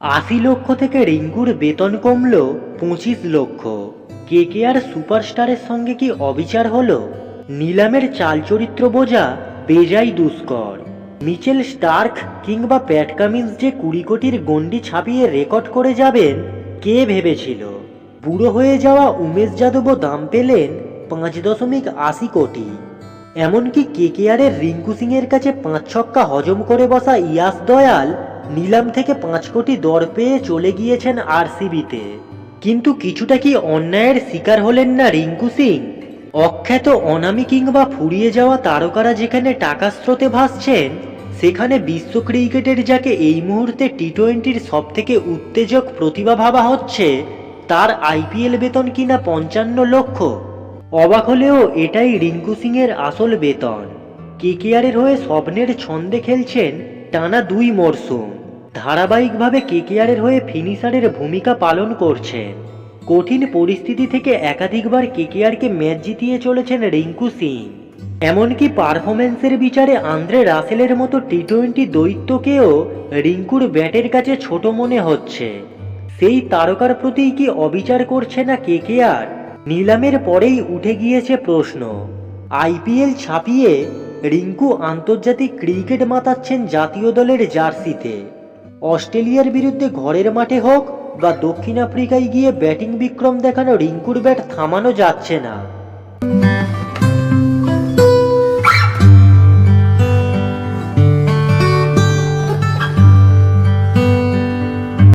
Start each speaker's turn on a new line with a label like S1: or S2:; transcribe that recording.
S1: ৮০ লক্ষ থেকে রিঙ্কুর বেতন কমল ২৫ লক্ষ। কেকেআর সুপারস্টারের সঙ্গে কি অবিচার হলো? নিলামের চালচরিত্র বোঝা বেজায় দুষ্কর। মিচেল স্টার্ক কিংবা প্যাট কামিন্স যে ২০ কোটির গণ্ডি ছাপিয়ে রেকর্ড করে যাবেন, কে ভেবেছিল? বুড়ো হয়ে যাওয়া উমেশ যাদবও দাম পেলেন ৫.৮০ কোটি। এমনকি কেকেআরের রিঙ্কু সিংয়ের কাছে ৫ ছক্কা হজম করে বসা ইয়াস দয়াল নিলাম থেকে ৫ কোটি দর পেয়ে চলে গিয়েছেন আরসিবিতে। কিন্তু কিছুটা কি অন্যায়ের শিকার হলেন না রিঙ্কু সিং? অখ্যাত অনামী কিংবা ফুরিয়ে যাওয়া তারকারা যেখানে টাকার স্রোতে ভাসছেন, সেখানে বিশ্ব ক্রিকেটের যাকে এই মুহূর্তে টি-20-র সবথেকে উত্তেজক প্রতিভা ভাবা হচ্ছে, তার আইপিএল বেতন কিনা ৫৫ লক্ষ। অবাক হলেও এটাই রিঙ্কু সিংয়ের আসল বেতন। কেকেআরের হয়ে স্বপ্নের ছন্দে খেলছেন টানা ২ মরশুম। ধারাবাহিকভাবে কেকেআরের হয়ে ফিনিশারের ভূমিকা পালন করছেন। কঠিন পরিস্থিতি থেকে একাধিকবার কেকেআরকে ম্যাচ জিতিয়ে চলেছেন রিঙ্কু সিং। এমনকি পারফরম্যান্সের বিচারে আন্দ্রে রাসেলের মতো টি-20 দৈত্যকেও রিঙ্কুর ব্যাটের কাছে ছোট মনে হচ্ছে। সেই তারকার প্রতিই কি অবিচার করছে না কেকেআর? নিলামের পরেই উঠে গিয়েছে প্রশ্ন। আইপিএল ছাপিয়ে রিঙ্কু আন্তর্জাতিক ক্রিকেট মাতাচ্ছেন জাতীয় দলের জার্সিতে। অস্ট্রেলিয়ার বিরুদ্ধে ঘরের মাঠে হোক বা দক্ষিণ আফ্রিকায় গিয়ে ব্যাটিং বিক্রম দেখানো রিঙ্কুর ব্যাট থামানো যাচ্ছে না।